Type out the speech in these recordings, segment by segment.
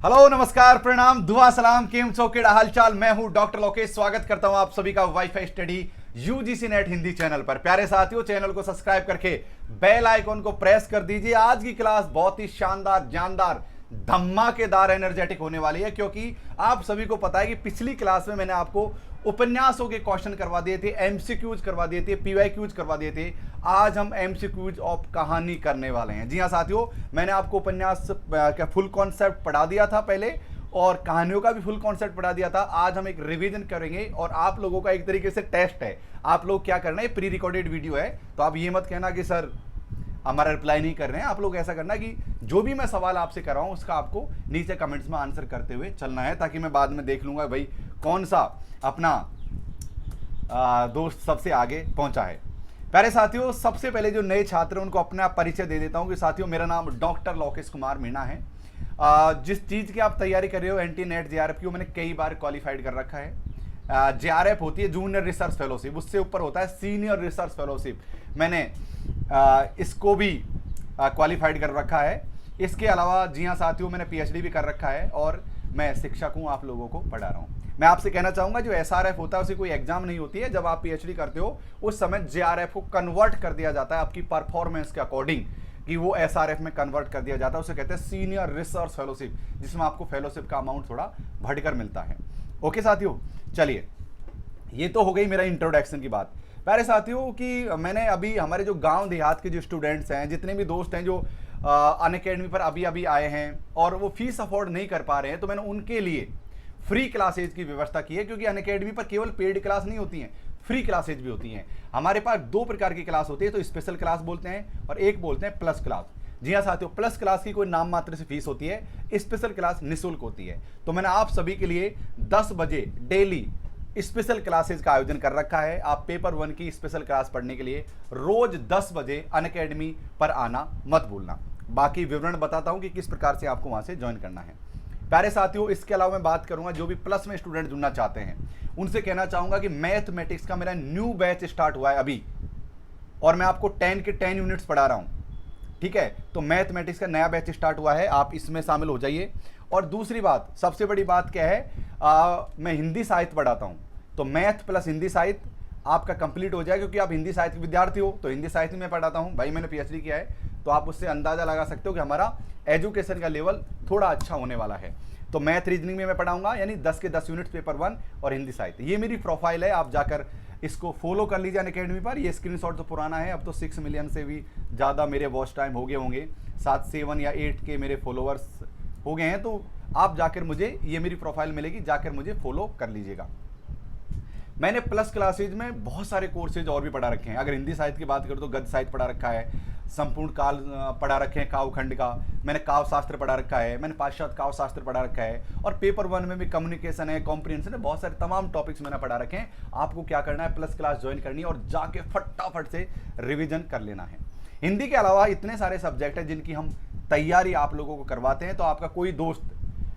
Hello, नमस्कार, प्रणाम, दुआ सलाम, केम छो, केड़ा हालचाल। मैं हूं डॉक्टर लोकेश। स्वागत करता हूं आप सभी का wifi study UGC net Hindi channel पर। प्यारे साथियों, चैनल को सब्सक्राइब करके बेल आइकॉन को प्रेस कर दीजिए। आज की क्लास बहुत ही शानदार, जानदार, धमाकेदार, एनर्जेटिक होने वाली है, क्योंकि आप सभी को पता है कि पिछली क्लास में मैंने आपको उपन्यासों के क्वेश्चन करवा दिए थे, एमसीक्यूज करवा दिए थे, पीवाईक्यूज करवा दिए थे। आज हम एमसीक्यूज ऑफ कहानी करने वाले हैं। जी हाँ साथियों, मैंने आपको उपन्यास का फुल कॉन्सेप्ट पढ़ा दिया था पहले, और कहानियों का भी फुल कॉन्सेप्ट पढ़ा दिया था। आज हम एक रिवीजन करेंगे और आप लोगों का एक तरीके से टेस्ट है। आप लोग क्या करना है, प्री रिकॉर्डेड वीडियो है, तो आप ये मत कहना कि सर हमारा रिप्लाई नहीं कर रहे हैं। आप लोग ऐसा करना कि जो भी मैं सवाल आपसे कर रहा हूं उसका आपको नीचे कमेंट्स में आंसर करते हुए चलना है, ताकि मैं बाद में देख लूंगा भाई कौन सा अपना दोस्त सबसे आगे पहुंचा है। प्यारे साथियों, सबसे पहले जो नए छात्र हैं उनको अपना परिचय दे देता हूं कि साथियों, मेरा नाम डॉक्टर लोकेश कुमार मीणा है। जिस चीज़ की आप तैयारी कर रहे हो, एंटी नेट जेआरएफ की, वो मैंने कई बार क्वालिफाइड कर रखा है। जेआरएफ होती है जूनियर रिसर्च फेलोशिप, उससे ऊपर होता है सीनियर रिसर्च फेलोशिप। मैंने इसको भी क्वालिफाइड कर रखा है। इसके अलावा जी हाँ साथियों, मैंने पीएचडी भी कर रखा है और मैं शिक्षक हूँ, आप लोगों को पढ़ा रहा हूँ। मैं आपसे कहना चाहूँगा, जो एसआरएफ होता है उसे कोई एग्जाम नहीं होती है। जब आप पीएचडी करते हो उस समय जेआरएफ को कन्वर्ट कर दिया जाता है आपकी परफॉर्मेंस के अकॉर्डिंग, कि वो एसआरएफ में कन्वर्ट कर दिया जाता है। उसे कहते हैं सीनियर रिसर्च फेलोशिप, जिसमें आपको फेलोशिप का अमाउंट थोड़ा बढ़कर मिलता है। ओके साथियों, चलिए, ये तो हो गई मेरा इंट्रोडक्शन की बात। प्यारे साथियों, कि मैंने अभी हमारे जो गांव देहात के जो स्टूडेंट्स हैं, जितने भी दोस्त हैं जो अनअकैडमी पर अभी अभी आए हैं और वो फीस अफोर्ड नहीं कर पा रहे हैं, तो मैंने उनके लिए फ्री क्लासेज की व्यवस्था की है। क्योंकि अनअकैडमी पर केवल पेड क्लास नहीं होती हैं, फ्री क्लासेज भी होती हैं। हमारे पास दो प्रकार की क्लास होती है, तो स्पेशल क्लास बोलते हैं और एक बोलते हैं प्लस क्लास। जी हाँ साथियों, प्लस क्लास की कोई नाम मात्र से फीस होती है, स्पेशल क्लास निःशुल्क होती है। तो मैंने आप सभी के लिए 10 बजे डेली स्पेशल क्लासेज का आयोजन कर रखा है। आप पेपर 1 की स्पेशल क्लास पढ़ने के लिए रोज 10 बजे अनअकैडमी पर आना मत भूलना। बाकी विवरण बताता हूं कि किस प्रकार से आपको वहां से ज्वाइन करना है। प्यारे साथियों, इसके अलावा मैं बात करूंगा जो भी प्लस में स्टूडेंट जुड़ना चाहते हैं, उनसे कहना चाहूंगा कि मैथमेटिक्स का मेरा न्यू बैच स्टार्ट हुआ है अभी, और मैं आपको 10 के 10 यूनिट्स पढ़ा रहा हूं। ठीक है, तो मैथमेटिक्स का नया बैच स्टार्ट हुआ है, आप इसमें शामिल हो जाइए। और दूसरी बात, सबसे बड़ी बात क्या है, मैं हिंदी साहित्य पढ़ाता हूं, तो मैथ प्लस हिंदी साहित्य आपका कंप्लीट हो जाएगा। क्योंकि आप हिंदी साहित्य के विद्यार्थी हो, तो हिंदी साहित्य में पढ़ाता हूं भाई, मैंने पीएचडी किया है, तो आप उससे अंदाजा लगा सकते हो कि हमारा एजुकेशन का लेवल थोड़ा अच्छा होने वाला है। तो मैथ रीजनिंग में मैं पढ़ाऊंगा, यानी 10 के 10 यूनिट्स पेपर 1 और हिंदी साहित्य। ये मेरी प्रोफाइल है, आप जाकर इसको फॉलो कर लीजिए अनअकैडमी पर। ये स्क्रीनशॉट तो पुराना है, अब तो 6 मिलियन से भी ज़्यादा मेरे वॉच टाइम हो गए होंगे, 7 या 8 के मेरे फॉलोअर्स हो गए हैं। तो आप जाकर मुझे, ये मेरी प्रोफाइल मिलेगी, जाकर मुझे फॉलो कर लीजिएगा। मैंने प्लस क्लासेज में बहुत सारे कोर्सेज और भी पढ़ा रखे हैं। अगर हिंदी साहित्य की बात करूँ तो गद्य साहित्य पढ़ा रखा है, संपूर्ण काल पढ़ा रखे हैं काव्यखंड का, मैंने काव्य शास्त्र पढ़ा रखा है, मैंने पाश्चात्य काव्य शास्त्र पढ़ा रखा है, और पेपर 1 में भी कम्युनिकेशन है, कॉम्प्रिहेंशन है, बहुत सारे तमाम टॉपिक्स मैंने पढ़ा रखे हैं। आपको क्या करना है, प्लस क्लास ज्वाइन करनी है और जाके फटाफट से रिविजन कर लेना है। हिंदी के अलावा इतने सारे सब्जेक्ट हैं जिनकी हम तैयारी आप लोगों को करवाते हैं। तो आपका कोई दोस्त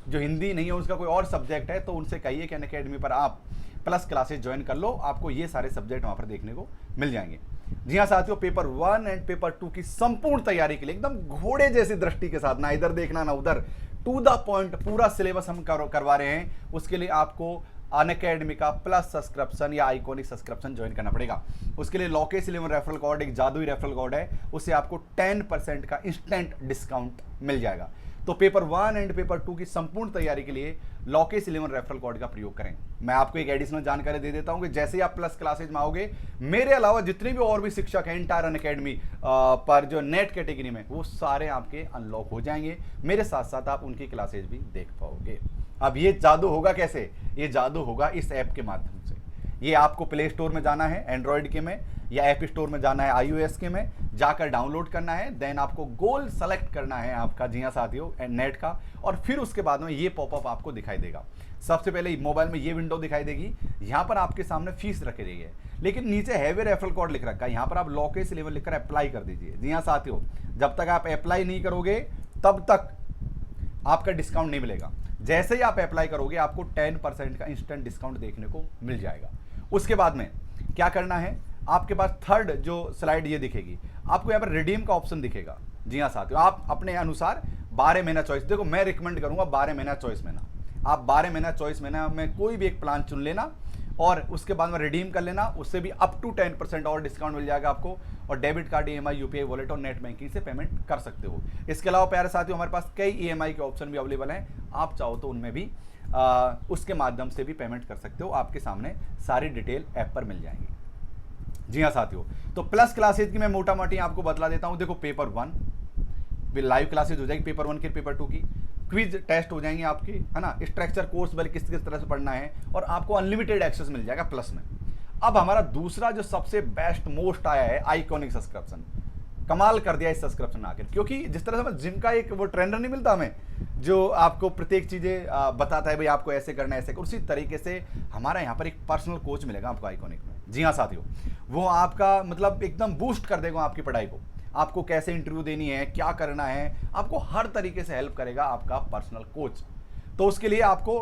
जो हिंदी नहीं है, उसका कोई और सब्जेक्ट है, तो उनसे कहिए कि अनअकैडमी पर आप प्लस क्लासेज ज्वाइन कर लो, आपको ये सारे सब्जेक्ट वहां पर देखने को मिल जाएंगे। जी हाँ साथियों, पेपर 1 एंड पेपर 2 की संपूर्ण तैयारी के लिए एकदम घोड़े जैसी दृष्टि के साथ, ना इधर देखना ना उधर, टू द पॉइंट पूरा सिलेबस हम करवा रहे हैं। उसके लिए आपको अनअकैडमी का प्लस सब्सक्रिप्शन या आइकॉनिक सब्सक्रिप्शन ज्वाइन करना पड़ेगा। उसके लिए लोकेश 11 रेफरल कोड, एक जादुई रेफरल कोड है, उससे आपको 10% का इंस्टेंट डिस्काउंट मिल जाएगा। तो पेपर 1 एंड पेपर 2 की संपूर्ण तैयारी के लिए लोकेश 11 रेफरल कोड का प्रयोग करें। मैं आपको एक एडिशनल जानकारी दे देता हूं कि जैसे ही आप प्लस क्लासेज में आओगे, मेरे अलावा जितने भी और भी शिक्षक हैं इंटायर अनअकैडमी पर जो नेट कैटेगरी में, वो सारे आपके अनलॉक हो जाएंगे। मेरे साथ साथ आप उनकी क्लासेज भी देख पाओगे। अब ये जादू होगा कैसे? ये जादू होगा इस ऐप के माध्यम से। ये आपको प्ले स्टोर में जाना है एंड्रॉयड के में, या ऐप स्टोर में जाना है iOS के में, जाकर डाउनलोड करना है, देन आपको गोल सेलेक्ट करना है आपका, जी हाँ साथियों, नेट का, और फिर उसके बाद में ये पॉपअप आपको दिखाई देगा। सबसे पहले मोबाइल में ये विंडो दिखाई देगी, यहाँ पर आपके सामने फीस रखी गई है, लेकिन नीचे हैवी रेफरल कोड लिख रखा है, यहाँ पर आप लोकेश 11 लिखकर अप्लाई कर दीजिए। जी हाँ साथियों, जब तक आप अप्लाई नहीं करोगे तब तक आपका डिस्काउंट नहीं मिलेगा। जैसे ही आप अप्लाई करोगे आपको 10% का इंस्टेंट डिस्काउंट देखने को मिल जाएगा। उसके बाद में क्या करना है, आपके पास थर्ड जो स्लाइड ये दिखेगी, आपको यहाँ पर रिडीम का ऑप्शन दिखेगा। जी हाँ साथियों, आप अपने अनुसार 12 महीना चॉइस, देखो मैं रिकमेंड करूंगा 12 महीना चॉइस महीना। आप 12 महीना चॉइस महीना में कोई भी एक प्लान चुन लेना और उसके बाद में रिडीम कर लेना, उससे भी अप टू 10% और डिस्काउंट मिल जाएगा आपको। और debit card, EMI, UPI wallet और नेट बैंकिंग से पेमेंट कर सकते हो। इसके अलावा प्यारे साथियों हमारे पास कई EMI के ऑप्शन भी अवेलेबल हैं, आप चाहो तो उनमें भी उसके माध्यम से भी पेमेंट कर सकते हो। आपके सामने सारी डिटेल ऐप पर मिल जाएंगी। जी हाँ साथियों, तो प्लस क्लासेज की मैं मोटा मोटी आपको बतला देता हूँ। देखो पेपर 1 लाइव क्लासेज हो जाएगी, पेपर 1 की, पेपर 2 की क्विज टेस्ट हो जाएंगे आपकी, है ना। स्ट्रक्चर कोर्स वाले किस किस तरह से पढ़ना है, और आपको अनलिमिटेड एक्सेस मिल जाएगा प्लस में। अब हमारा दूसरा जो सबसे बेस्ट मोस्ट आया है, आइकॉनिक सब्सक्रिप्शन। कमाल कर दिया इस सब्सक्रिप्शन आकर, क्योंकि जिस तरह से जिम का एक वो ट्रेनर नहीं मिलता हमें, जो आपको प्रत्येक चीज़ें बताता है भाई आपको ऐसे करना है, ऐसे कर, उसी तरीके से हमारा यहाँ पर एक पर्सनल कोच मिलेगा आपको आइकॉनिक में। जी हाँ साथियों, वो आपका मतलब एकदम बूस्ट कर देगा आपकी पढ़ाई को। आपको कैसे इंटरव्यू देनी है, क्या करना है, आपको हर तरीके से हेल्प करेगा आपका पर्सनल कोच। तो उसके लिए आपको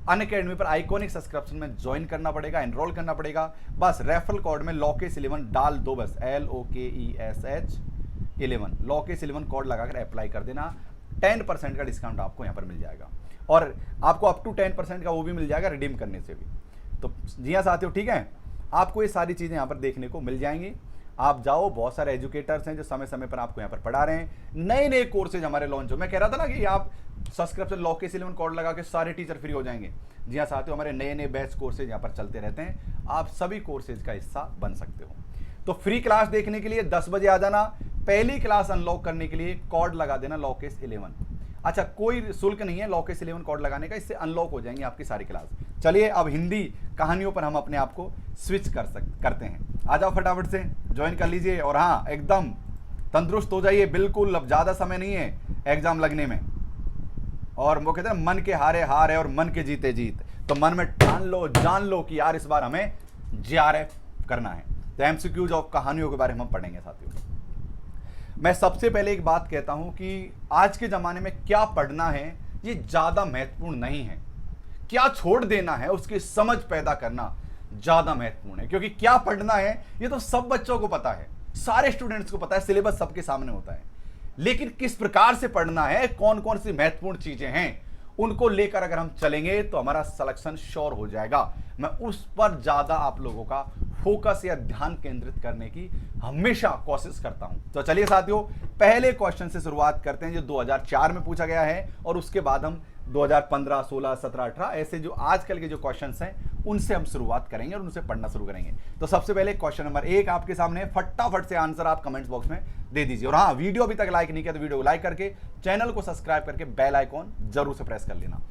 अनअकैडमी पर आइकॉनिक सब्सक्रिप्शन में ज्वाइन करना पड़ेगा, एनरोल करना पड़ेगा। बस रेफरल कोड में LOKES11 डाल दो, बस LOKESH11 LOKES11 कोड लगाकर अप्लाई कर देना। 10% का डिस्काउंट आपको यहाँ पर मिल जाएगा, और आपको अप टू 10% का वो भी मिल जाएगा रिडीम करने से भी। तो जी हाँ साथियों, ठीक है, आपको ये सारी चीज़ें यहाँ पर देखने को मिल जाएंगी। आप जाओ, बहुत सारे एजुकेटर्स हैं जो समय समय पर आपको यहाँ पर पढ़ा रहे हैं। नए नए कोर्सेज हमारे लॉन्च हो, मैं कह रहा था ना कि आप सब्सक्रिप्शन LOKES11 कोड लगा के सारे टीचर फ्री हो जाएंगे। जी हाँ साथियों, हमारे नए नए बैच कोर्सेज यहाँ पर चलते रहते हैं, आप सभी कोर्सेज का हिस्सा बन सकते हो। तो फ्री क्लास देखने के लिए 10 बजे आ जाना। पहली क्लास अनलॉक करने के लिए कोड लगा देना LOKES11। अच्छा, कोई शुल्क नहीं है LOKES11 कोड लगाने का, इससे अनलॉक हो जाएंगी आपकी सारी क्लास। चलिए अब हिंदी कहानियों पर हम अपने आप को स्विच करते हैं। आ जाओ फटाफट से ज्वाइन कर लीजिए, और हाँ एकदम तंदुरुस्त हो जाइए बिल्कुल। अब ज़्यादा समय नहीं है एग्जाम लगने में, और वो कहते हैं मन के हारे हार है और मन के जीते जीत। तो मन में ठान लो, जान लो कि यार इस बार हमें JRF करना है। तो MCQs और कहानियों के बारे में हम पढ़ेंगे साथियों। मैं सबसे पहले एक बात कहता हूं कि आज के ज़माने में क्या पढ़ना है ये ज़्यादा महत्वपूर्ण नहीं है, क्या छोड़ देना है उसकी समझ पैदा करना ज़्यादा महत्वपूर्ण है। क्योंकि क्या पढ़ना है ये तो सब बच्चों को पता है, सारे स्टूडेंट्स को पता है, सिलेबस सबके सामने होता है। लेकिन किस प्रकार से पढ़ना है, कौन कौन सी महत्वपूर्ण चीज़ें हैं, उनको लेकर अगर हम चलेंगे तो हमारा सिलेक्शन श्योर हो जाएगा। मैं उस पर ज़्यादा आप लोगों का फोकस या ध्यान केंद्रित करने की हमेशा कोशिश करता हूं। तो चलिए साथियों, पहले क्वेश्चन से शुरुआत करते हैं जो 2004 में पूछा गया है, और उसके बाद हम 2015, 16, 17, 18 ऐसे जो आजकल के जो क्वेश्चंस हैं उनसे हम शुरुआत करेंगे और उनसे पढ़ना शुरू करेंगे। तो सबसे पहले क्वेश्चन नंबर 1 आपके सामने, फटाफट से आंसर आप कमेंट्स बॉक्स में दे दीजिए। और हाँ, वीडियो अभी तक लाइक नहीं किया तो वीडियो को लाइक करके चैनल को सब्सक्राइब करके बेल आइकॉन जरूर से प्रेस कर लेना।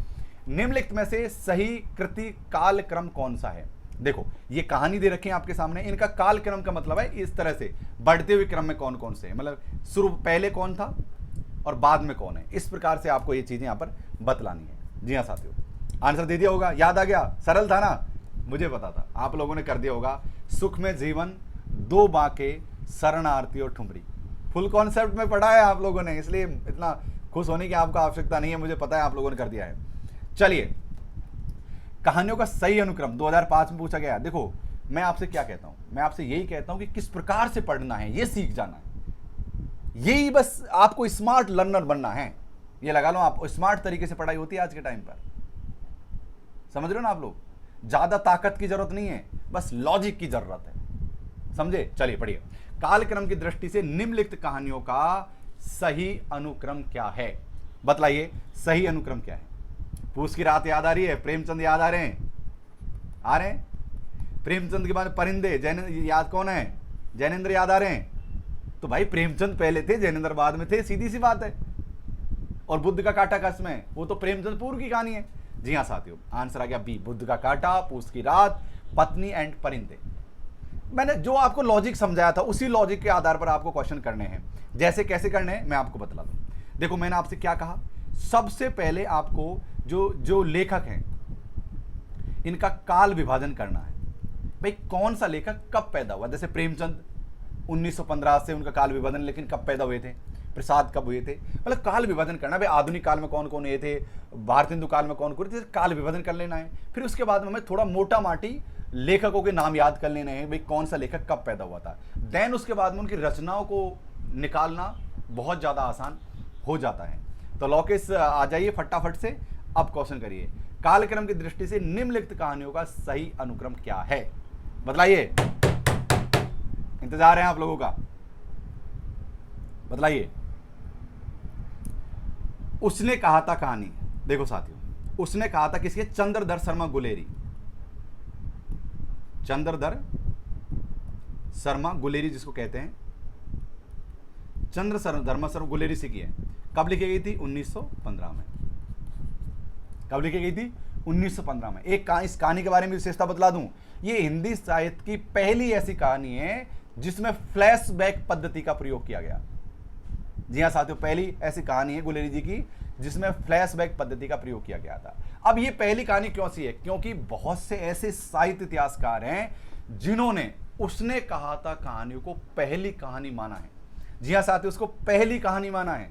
निम्नलिखित में से सही कृति कालक्रम कौन सा है? देखो ये कहानी दे रखी है आपके सामने, इनका कालक्रम का मतलब है इस तरह से बढ़ते हुए क्रम में कौन कौन से, मतलब शुरू पहले कौन था और बाद में कौन है, इस प्रकार से आपको ये चीजें यहां पर बतलानी है। जी हाँ साथियों, आंसर दे दिया होगा, याद आ गया, सरल था ना, मुझे पता था आप लोगों ने कर दिया होगा। सुख में जीवन, दो बांके, शरणार्थी और ठुमरी, फुल कॉन्सेप्ट में पढ़ा है आप लोगों ने, इसलिए इतना खुश होने की आपको आवश्यकता नहीं है, मुझे पता है आप लोगों ने कर दिया है। चलिए, कहानियों का सही अनुक्रम 2005 में पूछा गया। देखो मैं आपसे क्या कहता हूं, मैं आपसे यही कहता हूं कि किस प्रकार से पढ़ना है ये सीख जाना है, यही बस आपको स्मार्ट लर्नर बनना है। ये लगा लो आप, स्मार्ट तरीके से पढ़ाई होती है आज के टाइम पर, समझ रहे हो ना आप लोग, ज्यादा ताकत की जरूरत नहीं है, बस लॉजिक की जरूरत है, समझे। चलिए पढ़िए, कालक्रम की दृष्टि से निम्नलिखित कहानियों का सही अनुक्रम क्या है, बतलाइए सही अनुक्रम क्या है। पूस की रात याद आ रही है, प्रेमचंद याद आ रहे हैं, आ रहे हैं, प्रेमचंद के बाद परिंदे, जैन याद कौन है, जैनेन्द्र याद आ रहे हैं। तो भाई प्रेमचंद पहले थे, जैनेन्द्र बाद में थे, सीधी सी बात है। और बुद्ध का काटा कसमें, वो तो प्रेमचंद पूर्व की कहानी है। जी हाँ साथियों, आंसर आ गया बी, बुद्ध का काटा, पूस की रात, पत्नी एंड परिंदे। मैंने जो आपको लॉजिक समझाया था उसी लॉजिक के आधार पर आपको क्वेश्चन करने हैं। जैसे कैसे करने हैं मैं आपको बतला दूं। देखो मैंने आपसे क्या कहा, सबसे पहले आपको जो लेखक हैं इनका काल विभाजन करना है। भाई कौन सा लेखक कब पैदा हुआ, जैसे प्रेमचंद 1915 से उनका काल विभाजन, लेकिन कब पैदा हुए थे, प्रसाद कब हुए थे, मतलब काल विभाजन करना। भाई आधुनिक काल में कौन कौन हुए थे, भारतेंदु काल में कौन कौन थे, काल विभाजन कर लेना है। फिर उसके बाद में हमें थोड़ा मोटा माटी लेखकों के नाम याद कर लेने हैं, भाई कौन सा लेखक कब पैदा हुआ था। देन उसके बाद में उनकी रचनाओं को निकालना बहुत ज़्यादा आसान हो जाता है। तो लौकेश आ जाइए फटाफट से, अब क्वेश्चन करिए। कालक्रम की दृष्टि से निम्नलिखित कहानियों का सही अनुक्रम क्या है? बतलाइए, इंतजार है आप लोगों का, बतलाइए। उसने कहा था कहानी, देखो साथियों, उसने कहा था किसके? चंद्रधर शर्मा गुलेरी, चंद्रधर शर्मा गुलेरी जिसको कहते हैं, धर्मा शर्मा गुलेरी से की है। कब लिखी गई थी? 1915 में। कब लिखी गई थी? 1915 में। इस कहानी के बारे में विशेषता बतला दूं, ये हिंदी साहित्य की पहली ऐसी कहानी है जिसमें फ्लैशबैक पद्धति का प्रयोग किया गया। जी हाँ साथियों, पहली ऐसी कहानी है गुलेरी जी की जिसमें फ्लैशबैक पद्धति का प्रयोग किया गया था। अब ये पहली कहानी क्यों सी है? क्योंकि बहुत से ऐसे साहित्य इतिहासकार हैं जिन्होंने उसने कहा था कहानियों को पहली कहानी माना है। जी हाँ साथियों, उसको पहली कहानी माना है।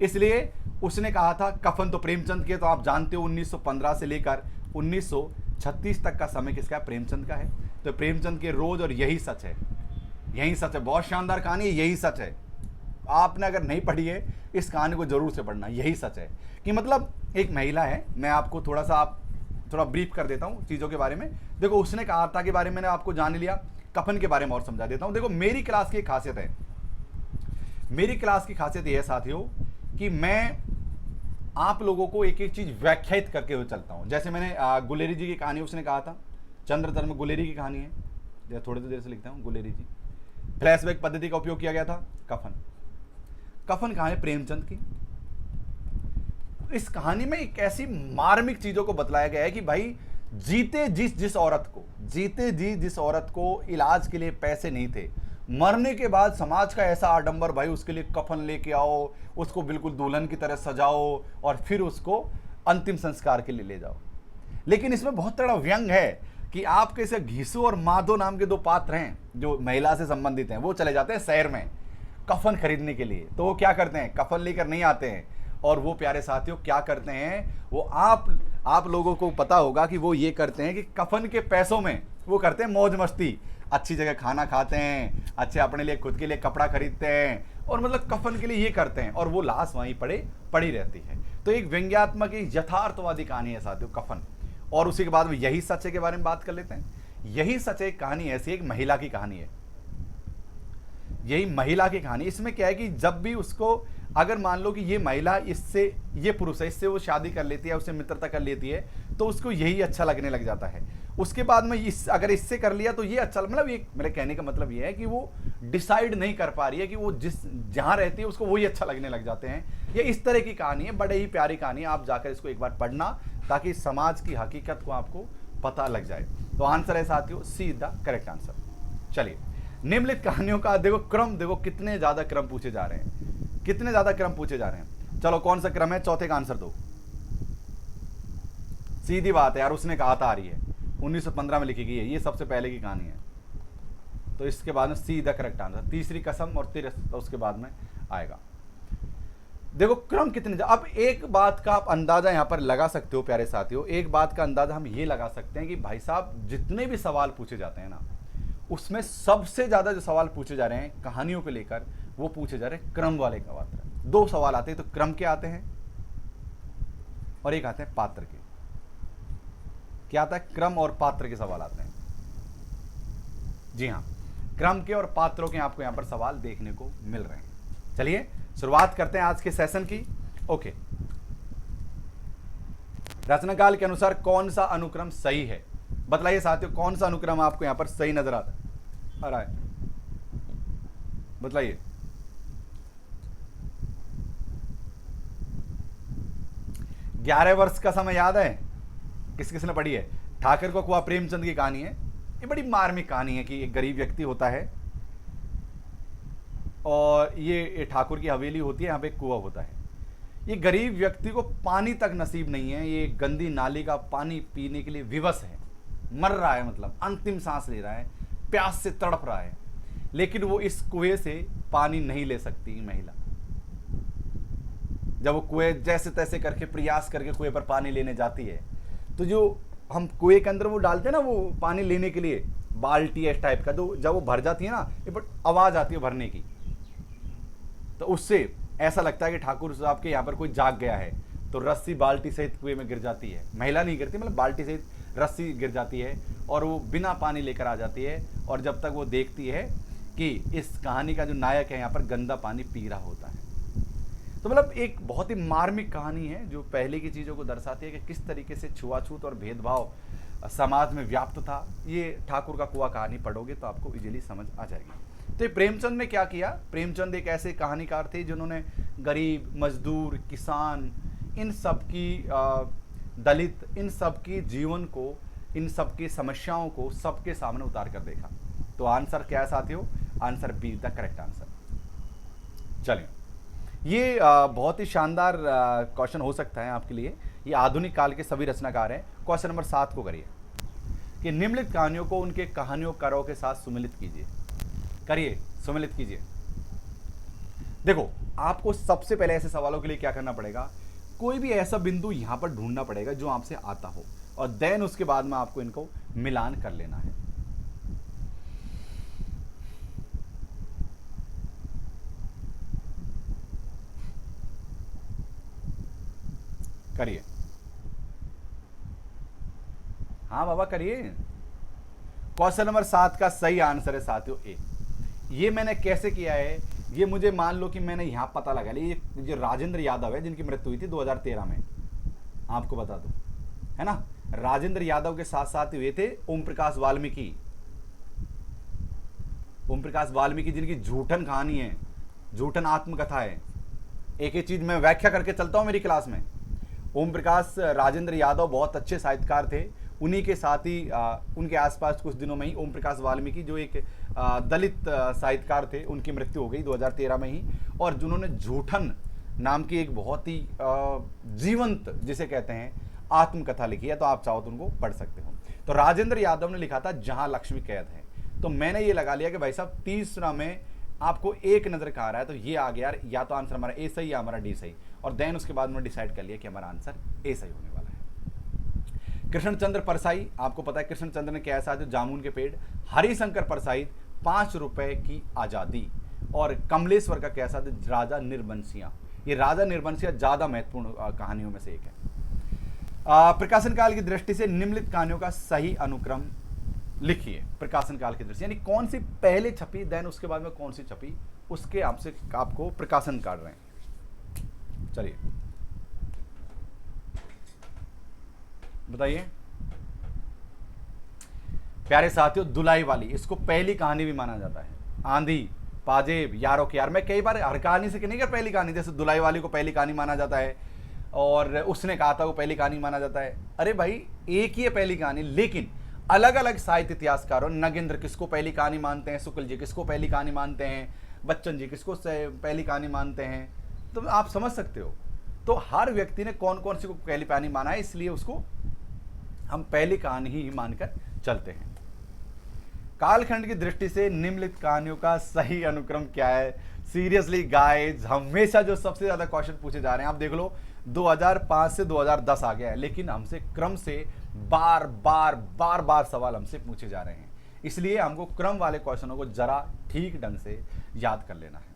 इसलिए उसने कहा था कफन तो प्रेमचंद के, तो आप जानते हो 1915 से लेकर 1936 तक का समय किसका है? प्रेमचंद का है। तो प्रेमचंद के रोज और यही सच है, यही सच है। बहुत शानदार कहानी है, यही सच है। आपने अगर नहीं पढ़ी है इस कहानी को जरूर से पढ़ना। यही सच है कि मतलब एक महिला है, मैं आपको थोड़ा ब्रीफ कर देता हूँ चीज़ों के बारे में। देखो, उसने कहा था के बारे में मैंने आपको जान लिया, कफन के बारे में और समझा देता हूँ। देखो, मेरी क्लास की एक खासियत है, मेरी क्लास की खासियत यह है साथियों कि मैं आप लोगों को एक एक चीज़ व्याख्यायित करके हुए चलता हूँ। जैसे मैंने गुलेरी जी की कहानी उसने कहा था, चंद्रधर में गुलेरी की कहानी है, थोड़ी देर से लिखता हूँ गुलेरी जी। फ्लैशबैक पद्धति का उपयोग किया गया था। कफन कहानी प्रेमचंद की। इस कहानी में एक ऐसी मार्मिक चीजों को बतलाया गया है कि भाई जीते जिस औरत को इलाज के लिए पैसे नहीं थे, मरने के बाद समाज का ऐसा आडंबर, भाई उसके लिए कफन लेके आओ, उसको बिल्कुल दुल्हन की तरह सजाओ और फिर उसको अंतिम संस्कार के लिए ले जाओ। लेकिन इसमें बहुत बड़ा व्यंग है कि आपके से घीसू और माधो नाम के दो पात्र हैं जो महिला से संबंधित हैं, वो चले जाते हैं शहर में कफन खरीदने के लिए। तो वो क्या करते हैं? कफन लेकर नहीं आते हैं। और वो प्यारे साथियों क्या करते हैं, वो आप लोगों को पता होगा कि वो ये करते हैं कि कफन के पैसों में वो करते हैं मौज मस्ती, अच्छी जगह खाना खाते हैं, अच्छे अपने लिए खुद के लिए कपड़ा खरीदते हैं, और मतलब कफन के लिए ये करते हैं, और वो लाश वहीं पड़ी रहती है। तो एक व्यंग्यात्मक, यथार्थवादी कहानी है साथियों कफन। और उसी के बाद में यही सच है के बारे में बात कर लेते हैं। यही सच है कहानी ऐसी, एक महिला की कहानी है, यही महिला की कहानी। इसमें क्या है कि जब भी उसको, अगर मान लो कि ये महिला इससे, ये पुरुष है, इससे वो शादी कर लेती है, उससे मित्रता कर लेती है, तो उसको यही अच्छा लगने लग जाता है। उसके बाद में अगर इससे कर लिया तो ये अच्छा, मतलब ये मेरे कहने का मतलब ये है कि वो डिसाइड नहीं कर पा रही है कि वो जहाँ रहती है उसको वही अच्छा लगने लग जाते हैं। ये इस तरह की कहानी है, बड़े ही प्यारी कहानी है। आप जाकर इसको एक बार पढ़ना ताकि समाज की हकीकत को आपको पता लग जाए। तो आंसर है साथियों सी द करेक्ट आंसर। चलिए, निम्नलिखित कहानियों का देखो क्रम, देखो कितने ज्यादा क्रम पूछे जा रहे हैं, कितने ज्यादा क्रम पूछे जा रहे हैं। चलो कौन सा क्रम है? चौथे का आंसर दो। सीधी बात है यार, उसने कहा था आ रही है, 1915 में लिखी गई है, ये सबसे पहले की कहानी है। तो इसके बाद में सी द करेक्ट आंसर। तीसरी कसम और तो उसके बाद में आएगा। देखो क्रम कितने, अब एक बात का आप अंदाजा यहां पर लगा सकते हो प्यारे साथियों, एक बात का अंदाजा हम ये लगा सकते हैं कि भाई साहब जितने भी सवाल पूछे जाते हैं ना, उसमें सबसे ज्यादा जो सवाल पूछे जा रहे हैं कहानियों को लेकर, वो पूछे जा रहे हैं क्रम वाले का बात है। दो सवाल आते हैं, तो क्रम के आते हैं और एक आते हैं पात्र के। क्या आता है? क्रम और पात्र के सवाल आते हैं। जी हाँ, क्रम के और पात्रों के आपको यहां पर सवाल देखने को मिल रहे हैं। चलिए शुरुआत करते हैं आज के सेशन की। ओके, रचनाकाल के अनुसार कौन सा अनुक्रम सही है? बतलाइए साथियों, कौन सा अनुक्रम आपको यहां पर सही नजर आ रहा है? बतलाइए। ग्यारह वर्ष का समय याद है? किस किसने पढ़ी है? ठाकर को कुआं प्रेमचंद की कहानी है। ये बड़ी मार्मिक कहानी है कि एक गरीब व्यक्ति होता है और ये ठाकुर की हवेली होती है, यहाँ पे एक कुआं होता है। ये गरीब व्यक्ति को पानी तक नसीब नहीं है, ये गंदी नाली का पानी पीने के लिए विवश है, मर रहा है, मतलब अंतिम सांस ले रहा है, प्यास से तड़प रहा है, लेकिन वो इस कुएं से पानी नहीं ले सकती महिला। जब वो कुएं जैसे तैसे करके प्रयास करके कुएं पर पानी लेने जाती है, तो जो हम कुएं के अंदर वो डालते हैं ना, वो पानी लेने के लिए बाल्टी इस टाइप का, तो जब वो भर जाती है ना, ये बट आवाज आती है भरने की, तो उससे ऐसा लगता है कि ठाकुर साहब के यहाँ पर कोई जाग गया है, तो रस्सी बाल्टी सहित कुएं में गिर जाती है। महिला नहीं गिरती, मतलब बाल्टी सहित रस्सी गिर जाती है और वो बिना पानी लेकर आ जाती है, और जब तक वो देखती है कि इस कहानी का जो नायक है यहाँ पर गंदा पानी पी रहा होता है। तो मतलब एक बहुत ही मार्मिक कहानी है जो पहले की चीज़ों को दर्शाती है कि किस तरीके से छुआछूत और भेदभाव समाज में व्याप्त था। ये ठाकुर का कुआं कहानी पढ़ोगे तो आपको इजीली समझ आ जाएगी। तो ये प्रेमचंद ने क्या किया? प्रेमचंद एक ऐसे कहानीकार थे जिन्होंने गरीब, मजदूर, किसान, इन सब की दलित, इन सब की जीवन को, इन सब की समस्याओं को सबके सामने उतार कर देखा। तो आंसर क्या है साथियों? Answer be the correct answer. चलिए, ये बहुत ही शानदार क्वेश्चन हो सकता है आपके लिए। ये आधुनिक काल के सभी रचनाकार हैं। क्वेश्चन नंबर 7 को करिए कि निम्नलिखित कहानियों को उनके कहानियों के साथ सुमिलित कीजिए। करिए, सुमिलित कीजिए। देखो, आपको सबसे पहले ऐसे सवालों के लिए क्या करना पड़ेगा? कोई भी ऐसा बिंदु यहां पर ढूंढना पड़ेगा जो आपसे आता हो, और देन उसके बाद में आपको इनको मिलान कर लेना है। करिए, हाँ बाबा करिए। क्वेश्चन नंबर 7 का सही आंसर है साथियों ए। ये मैंने कैसे किया है? ये मुझे मान लो कि मैंने यहां पता लगा लिया, ये जो राजेंद्र यादव है जिनकी मृत्यु हुई थी 2013 में, आपको बता दूं, है ना, राजेंद्र यादव के साथ साथ हुए थे ओम प्रकाश वाल्मीकि। ओम प्रकाश वाल्मीकि जिनकी झूठन कहानी है, झूठन आत्मकथा है। एक एक चीज मैं व्याख्या करके चलता हूं मेरी क्लास में। ओम प्रकाश राजेंद्र यादव बहुत अच्छे साहित्यकार थे। उन्हीं के साथ ही उनके आसपास कुछ दिनों में ही ओम प्रकाश वाल्मीकि जो एक दलित साहित्यकार थे, उनकी मृत्यु हो गई 2013 में ही। और जिन्होंने झूठन नाम की एक बहुत ही जीवंत, जिसे कहते हैं, आत्मकथा लिखी है। तो आप चाहो तो उनको पढ़ सकते हो। तो राजेंद्र यादव ने लिखा था जहां लक्ष्मी कैद है। तो मैंने ये लगा लिया कि भाई साहब तीसरा में आपको एक नजर का आ रहा है, तो ये आ गया, या तो आंसर हमारा ए सही या हमारा डी सही। और देन उसके बाद मैंने डिसाइड कर लिया कि हमारा आंसर ए सही होने वाला है। कृष्णचंद्र परसाई, आपको पता है कृष्णचंद्र ने क्या ऐसा, जो जामुन के पेड़। हरिशंकर परसाई 5 रुपए की आजादी। और कमलेश्वर का कैसा था, राजा निर्बंसियां। ये राजा निर्बंसियां ज्यादा महत्वपूर्ण कहानियों में से एक है। प्रकाशन काल की दृष्टि से निम्नलिखित कहानियों का सही अनुक्रम लिखिए। प्रकाशन काल की दृष्टि यानी कौन सी पहले छपी, देन उसके बाद में कौन सी छपी, उसके आपसे आपको प्रकाशन काट रहे हैं। चलिए बताइए प्यारे साथियों। दुलाई वाली, इसको पहली कहानी भी माना जाता है। आंधी, पाजेब, यारों के यार। मैं कई बार हर कहानी से नहीं कर, पहली कहानी, जैसे दुलाई वाली को पहली कहानी माना जाता है, और उसने कहा था वो पहली कहानी माना जाता है। अरे भाई, एक ही है पहली कहानी, लेकिन अलग अलग साहित्य इतिहासकारों, नगेंद्र किसको पहली कहानी मानते हैं, शुक्ल जी किसको पहली कहानी मानते हैं, बच्चन जी किसको पहली कहानी मानते हैं। तो आप समझ सकते हो। तो हर व्यक्ति ने कौन कौन सी को पहली कहानी माना है, इसलिए उसको हम पहली कहानी ही मानकर चलते हैं। कालखंड की दृष्टि से निम्नलिखित कहानियों का सही अनुक्रम क्या है? सीरियसली गाइस, हमेशा जो सबसे ज्यादा क्वेश्चन पूछे जा रहे हैं, आप देख लो 2005 से 2010 आ गया है, लेकिन हमसे क्रम से बार बार सवाल हमसे पूछे जा रहे हैं। इसलिए हमको क्रम वाले क्वेश्चनों को जरा ठीक ढंग से याद कर लेना है।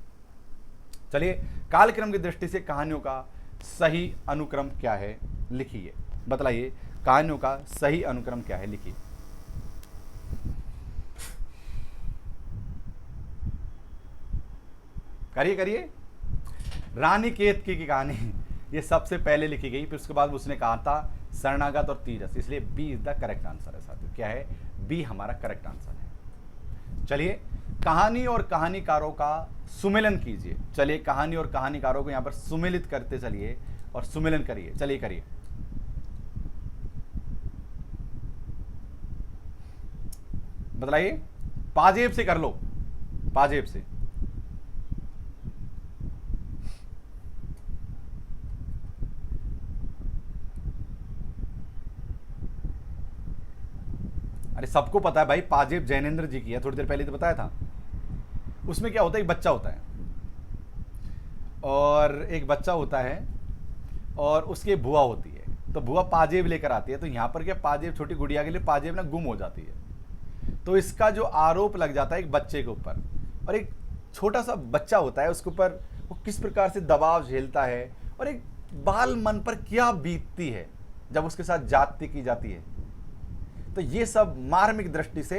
चलिए, कालक्रम की दृष्टि से कहानियों का सही अनुक्रम क्या है, लिखिए। बतलाइए, कहानियों का सही अनुक्रम क्या है, लिखिए। करिए करिए। रानी केतकी की कहानी ये सबसे पहले लिखी गई, फिर उसके बाद उसने कहा था शरणागत और तीरथ, इसलिए B is the correct answer है साथियों। क्या है? बी हमारा करेक्ट आंसर है। चलिए, कहानी और कहानीकारों का सुमेलन कीजिए। चलिए, कहानी और कहानीकारों को यहां पर सुमेलित करते चलिए और सुमेलन करिए। चलिए करिए। बतलाइए, पाजेब से कर लो, पाजेब से। अरे सबको पता है भाई, पाजेब जैनेन्द्र जी की है, थोड़ी देर पहले तो बताया था। उसमें क्या होता है, एक बच्चा होता है और एक बच्चा होता है और उसकी बुआ होती है। तो बुआ पाजेब लेकर आती है। तो यहाँ पर क्या, पाजेब छोटी गुड़िया के लिए पाजेब ना गुम हो जाती है। तो इसका जो आरोप लग जाता है एक बच्चे के ऊपर, और एक छोटा सा बच्चा होता है उसके ऊपर वो किस प्रकार से दबाव झेलता है और एक बाल मन पर क्या बीतती है जब उसके साथ जाति की जाती है। तो ये सब मार्मिक दृष्टि से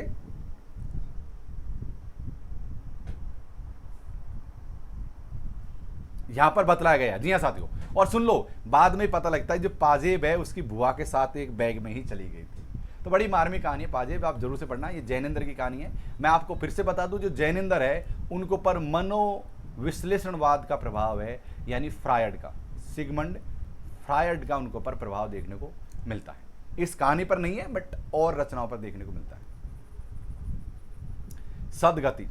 यहां पर बतलाया गया। जी हाँ साथियों, और सुन लो, बाद में पता लगता है जो पाजेब है उसकी बुआ के साथ एक बैग में ही चली गई थी। तो बड़ी मार्मिक कहानी है पाजेब, आप जरूर से पढ़ना। ये जैनेंद्र की कहानी है। मैं आपको फिर से बता दूं, जो जैनेंद्र है उनको पर मनोविश्लेषणवाद का प्रभाव है, यानी फ्रायड का, सिगमंड फ्रायड का उनको पर प्रभाव देखने को मिलता है। इस कहानी पर नहीं है, बट और रचनाओं पर देखने को मिलता है। सदगति,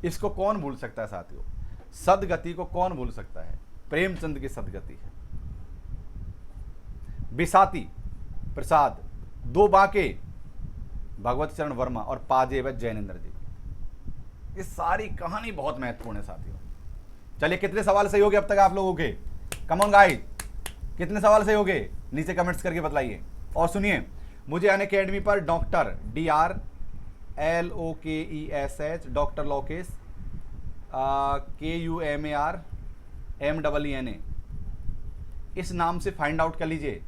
इसको कौन भूल सकता है साथियों? सदगति को कौन भूल सकता है? प्रेमचंद की सदगति है। बिसाती प्रसाद, दो बांके भगवत चरण वर्मा और पाजेब जैनेंद्र जी। ये सारी कहानी बहुत महत्वपूर्ण है साथियों। चलिए, कितने सवाल सही हो गए अब तक आप लोगों के? कम ऑन गाइस, कितने सवाल सही हो गए? नीचे कमेंट्स करके बताइए। और सुनिए, मुझे अनअकैडमी पर doctor DRLOKESH doctor Lokesh KUMARMEENA इस नाम से फाइंड आउट कर लीजिए।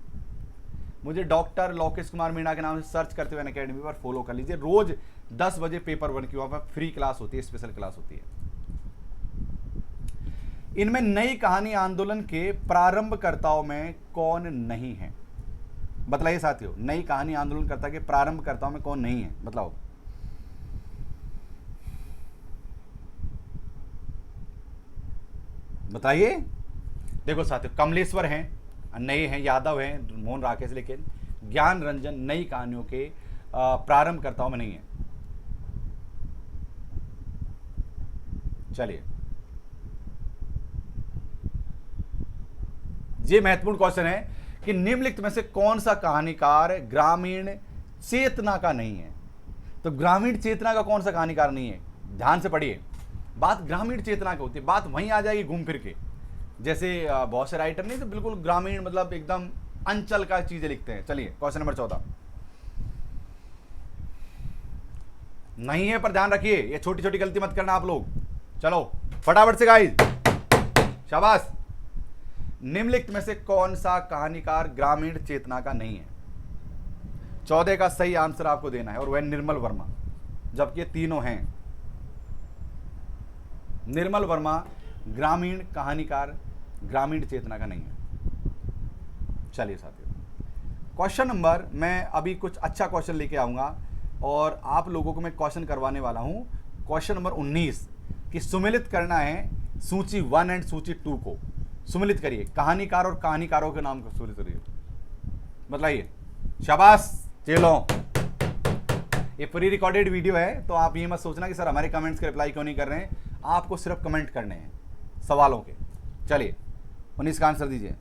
मुझे डॉक्टर लोकेश कुमार मीणा के नाम से सर्च करते हुए अनअकैडमी पर फॉलो कर लीजिए। रोज 10 बजे पेपर 1 की वहां पर फ्री क्लास होती है, स्पेशल क्लास होती है। इनमें नई कहानी आंदोलन के प्रारंभकर्ताओं में कौन नहीं है? बतलाइए साथियों, नई कहानी आंदोलनकर्ता के प्रारंभकर्ताओं में कौन नहीं है? बताओ। बताइए। देखो साथियों, कमलेश्वर हैं, नए हैं, यादव हैं, मोहन राकेश, लेकिन ज्ञान रंजन नई कहानियों के प्रारंभकर्ताओं में नहीं है। चलिए, ये महत्वपूर्ण क्वेश्चन है कि निम्नलिखित में से कौन सा कहानीकार ग्रामीण चेतना का नहीं है? तो ग्रामीण चेतना का कौन सा कहानीकार नहीं है? ध्यान से पढ़िए। बात ग्रामीण चेतना की होती है, बात वहीं आ जाएगी घूम फिर के। जैसे बहुत से राइटर नहीं तो बिल्कुल ग्रामीण, मतलब एकदम अंचल का चीजें लिखते हैं। चलिए, क्वेश्चन नंबर 14 नहीं है, पर ध्यान रखिए, ये छोटी छोटी गलती मत करना आप लोग। चलो फटाफट से गाइस, शाबाश। निम्नलिखित में से कौन सा कहानीकार ग्रामीण चेतना का नहीं है? 14 का सही आंसर आपको देना है, और वह निर्मल वर्मा, जबकि तीनों हैं। निर्मल वर्मा ग्रामीण कहानीकार ग्रामीण चेतना का नहीं है। चलिए साथियों, क्वेश्चन नंबर, मैं अभी कुछ अच्छा क्वेश्चन लेके आऊंगा और आप लोगों को मैं क्वेश्चन करवाने वाला हूं। क्वेश्चन नंबर 19 कि सुमेलित करना है सूची 1 एंड सूची 2 को। सुमेलित करिए, कहानीकार और कहानीकारों के नाम को सुमेलित करिए। बताइए। शाबाश चलो। ये प्री रिकॉर्डेड वीडियो है, तो आप ये मत सोचना कि सर हमारे कमेंट्स के रिप्लाई क्यों नहीं कर रहे हैं। आपको सिर्फ कमेंट करने हैं सवालों के। चलिए, 19 का आंसर दीजिए।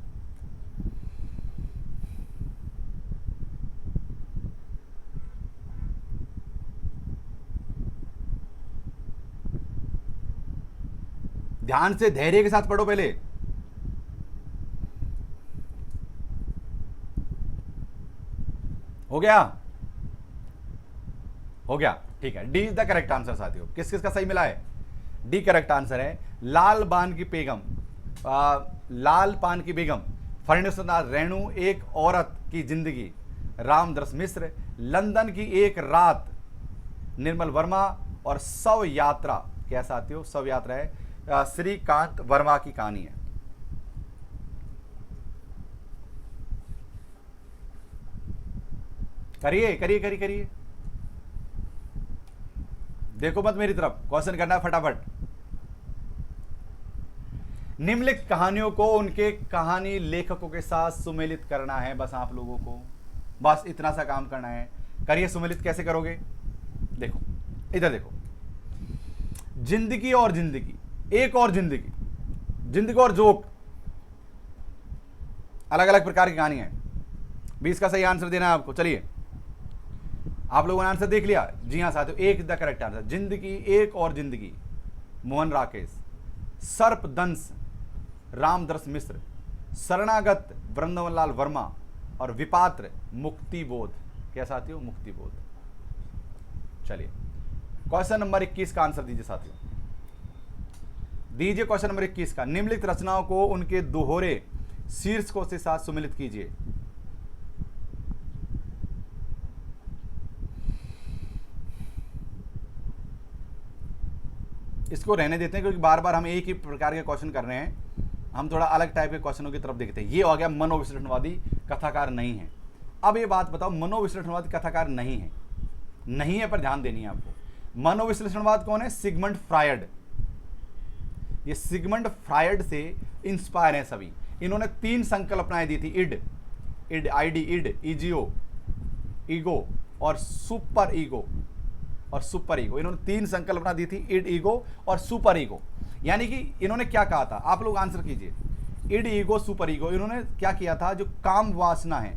ध्यान से धैर्य के साथ पढ़ो पहले। हो गया? हो गया, ठीक है। D is the correct answer साथियों। किस किस का सही मिला है? डी करेक्ट आंसर है। लाल पान की बेगम, फर्निशनाथ रेणु, एक औरत की जिंदगी, रामदास मिश्र, लंदन की एक रात, निर्मल वर्मा, और शव यात्रा, क्या साथियों? शव यात्रा है श्रीकांत वर्मा की कहानी है। करिए करिए करिए करिए, देखो मत मेरी तरफ, क्वेश्चन करना है फटाफट। निम्नलिखित कहानियों को उनके कहानी लेखकों के साथ सुमेलित करना है। बस आप लोगों को बस इतना सा काम करना है। करिए। सुमेलित कैसे करोगे? देखो इधर देखो, जिंदगी और जिंदगी, एक और जिंदगी, जिंदगी और जोक, अलग अलग प्रकार की कहानी है। 20 का सही आंसर देना है आपको। चलिए, आप लोगों ने आंसर देख लिया? जी हाँ साथियों, एक द करेक्ट आंसर। जिंदगी, एक और जिंदगी, मोहन राकेश, सर्पदंश, रामदास मिश्र, शरणागत, वृंदावनलाल वर्मा, और विपात्र, मुक्तिबोध। क्या साथियों? मुक्तिबोध। चलिए, क्वेश्चन नंबर 21 का आंसर दीजिए साथियों। दीजिए क्वेश्चन नंबर 21 का, निम्नलिखित रचनाओं को उनके दोहरे शीर्षकों के साथ सुमिलित कीजिए। इसको रहने देते हैं क्योंकि बार बार हम एक ही प्रकार के क्वेश्चन कर रहे हैं, हम थोड़ा अलग टाइप के क्वेश्चनों की तरफ देखते हैं। ये हो गया मनोविश्लेषणवादी कथाकार नहीं है। अब ये बात बताओ, मनोविश्लेषणवादी कथाकार नहीं है, नहीं है पर ध्यान देनी है आपको। मनोविश्लेषणवाद कौन है? Sigmund Freud. ये सिगमंड फ्रायड से इंस्पायर है सभी। इन्होंने 3 संकल्पनाएं दी थी, id, ID, id, E G O, ego और सुपर ईगो और सुपर ईगो। इन्होंने 3 संकल्पना दी थी, इड, ईगो और सुपर ईगो। यानी कि इन्होंने क्या कहा था, आप लोग आंसर कीजिए। इड, ईगो, सुपर ईगो, इन्होंने क्या किया था? जो काम वासना है,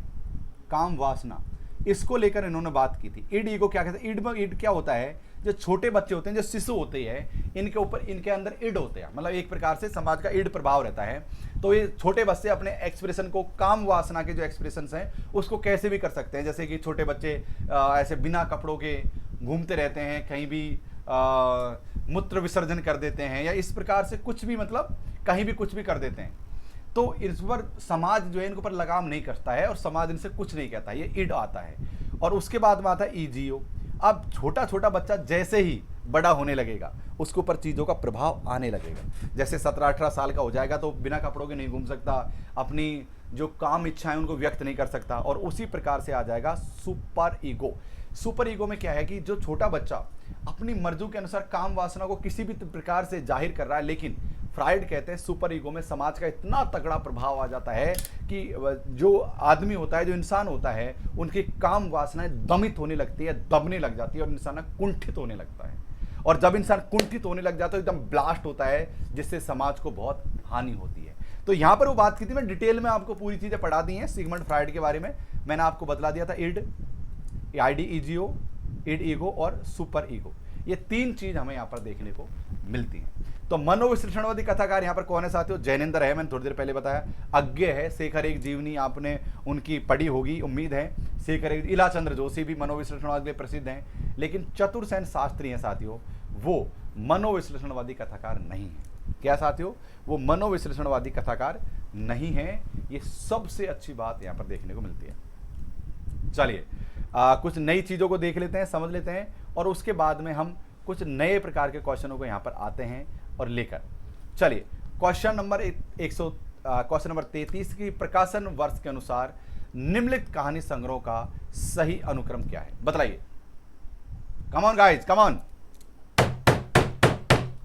काम वासना, इसको लेकर इन्होंने बात की थी। इड, ईगो क्या कहते हैं? इड क्या होता है? जो छोटे बच्चे होते हैं, जो शिशु होते हैं, इनके ऊपर, इनके अंदर इड होते हैं, मतलब एक प्रकार से समाज का इड प्रभाव रहता है। तो ये छोटे बच्चे अपने एक्सप्रेशन को, काम वासना के जो एक्सप्रेशन हैं उसको कैसे भी कर सकते हैं। जैसे कि छोटे बच्चे ऐसे बिना कपड़ों के घूमते रहते हैं, कहीं भी मूत्र विसर्जन कर देते हैं, या इस प्रकार से कुछ भी, मतलब कहीं भी कुछ भी कर देते हैं। तो इस पर समाज जो है इनके ऊपर लगाम नहीं करता है और समाज इनसे कुछ नहीं कहता, ये इड आता है। और उसके बाद में आता है ईजीओ। अब छोटा छोटा बच्चा जैसे ही बड़ा होने लगेगा उसके ऊपर चीज़ों का प्रभाव आने लगेगा। जैसे 17-18 साल का हो जाएगा तो बिना कपड़ों के नहीं घूम सकता, अपनी जो काम इच्छाएं उनको व्यक्त नहीं कर सकता, और उसी प्रकार से आ जाएगा सुपर ईगो। सुपर ईगो में क्या है कि जो छोटा बच्चा अपनी मर्जी के अनुसार काम वासना को किसी भी प्रकार से जाहिर कर रहा है, लेकिन फ्राइड कहते हैं सुपर ईगो में समाज का इतना तगड़ा प्रभाव आ जाता है कि जो आदमी होता है, जो इंसान होता है, उनकी काम वासनाएं दमित होने लगती है, दबने लग जाती है और इंसान कुंठित होने लगता है। और जब इंसान कुंठित होने लग जाता है एकदम ब्लास्ट होता है, जिससे समाज को बहुत हानि होती है। तो यहाँ पर वो बात की थी, मैं डिटेल में आपको पूरी चीज़ें पढ़ा दी हैं सिगमंड फ्राइड के बारे में। मैंने आपको बतला दिया था, इड, आईडी, ईजीओ, इड, ईगो और सुपर ईगो, ये 3 चीज हमें यहाँ पर देखने को मिलती हैं। तो मनोविश्लेषणवादी कथाकार यहाँ पर कौन है साथियों? जैनेंद्र है, मैंने थोड़ी देर पहले बताया। अज्ञे है, शेखर एक जीवनी आपने उनकी पढ़ी होगी, उम्मीद है। शेखर एक, इलाचंद्र जोशी भी मनोविश्लेषणवाद के प्रसिद्ध हैं। लेकिन चतुरसेन शास्त्री हैं साथियों, वो मनोविश्लेषणवादी कथाकार नहीं है। क्या साथियों? वो मनोविश्लेषणवादी कथाकार नहीं है। ये सबसे अच्छी बात यहाँ पर देखने को मिलती है। चलिए कुछ नई चीज़ों को देख लेते हैं, समझ लेते हैं, और उसके बाद में हम कुछ नए प्रकार के क्वेश्चनों को यहाँ पर आते हैं और लेकर। चलिए क्वेश्चन नंबर 33 की, प्रकाशन वर्ष के अनुसार निम्नलिखित कहानी संग्रह का सही अनुक्रम क्या है? बतलाइए। Come on guys, come on,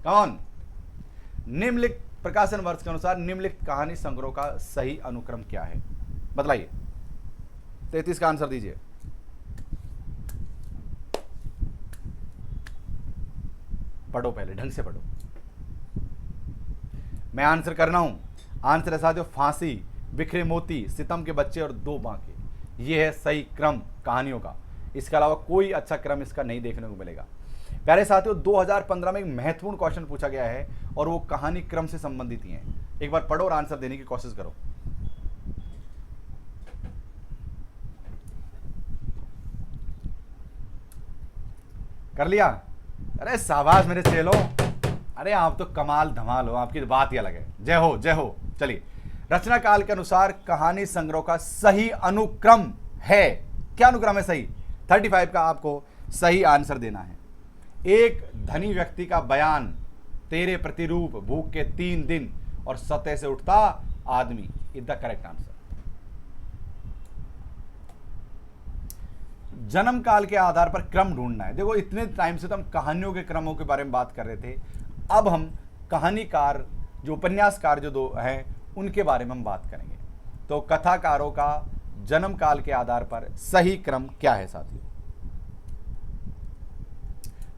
come on. निम्नलिखित प्रकाशन वर्ष के अनुसार निम्नलिखित कहानी संग्रह का सही अनुक्रम क्या है? बतलाइए। 33 का आंसर दीजिए। पढ़ो, पहले ढंग से पढ़ो। मैं आंसर कर रहा हूं। आंसर है साथियों, फांसी, बिखरे मोती, सितम के बच्चे और 2 बांके। ये है सही क्रम कहानियों का। इसके अलावा कोई अच्छा क्रम इसका नहीं देखने को मिलेगा। प्यारे साथियों, 2015 में एक महत्वपूर्ण क्वेश्चन पूछा गया है और वो कहानी क्रम से संबंधित ही है। एक बार पढ़ो और आंसर देने की कोशिश करो। कर लिया? अरे शाबाश मेरे चेलो, अरे आप तो कमाल धमाल हो, आपकी बात ही अलग है। जय हो, जय हो। चलिए, रचना काल के अनुसार कहानी संग्रह का सही अनुक्रम है, क्या अनुक्रम है सही? 35 का आपको सही आंसर देना है। एक धनी व्यक्ति का बयान, तेरे प्रतिरूप, भूख के 3 दिन और सतह से उठता आदमी, इज द करेक्ट आंसर। जन्म काल के आधार पर क्रम ढूंढना है। देखो, इतने टाइम से तो हम कहानियों के क्रमों के बारे में बात कर रहे थे, अब हम कहानीकार, जो उपन्यासकार जो 2 हैं, उनके बारे में हम बात करेंगे। तो कथाकारों का जन्म काल के आधार पर सही क्रम क्या है साथियों?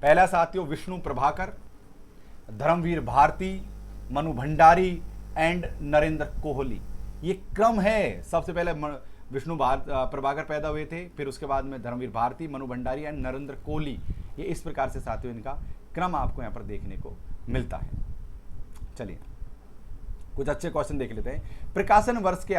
पहला साथियों, विष्णु प्रभाकर, धर्मवीर भारती, मनु भंडारी एंड नरेंद्र कोहली। ये क्रम है। सबसे पहले विष्णु प्रभाकर पैदा हुए थे, फिर उसके बाद में धर्मवीर भारती, मनु भंडारी एंड नरेंद्र कोहली। ये इस प्रकार से साथियों इनका क्रम आपको यहाँ पर देखने को मिलता है। चलिए कुछ अच्छे क्वेश्चन देख लेते हैं। प्रकाशन वर्ष के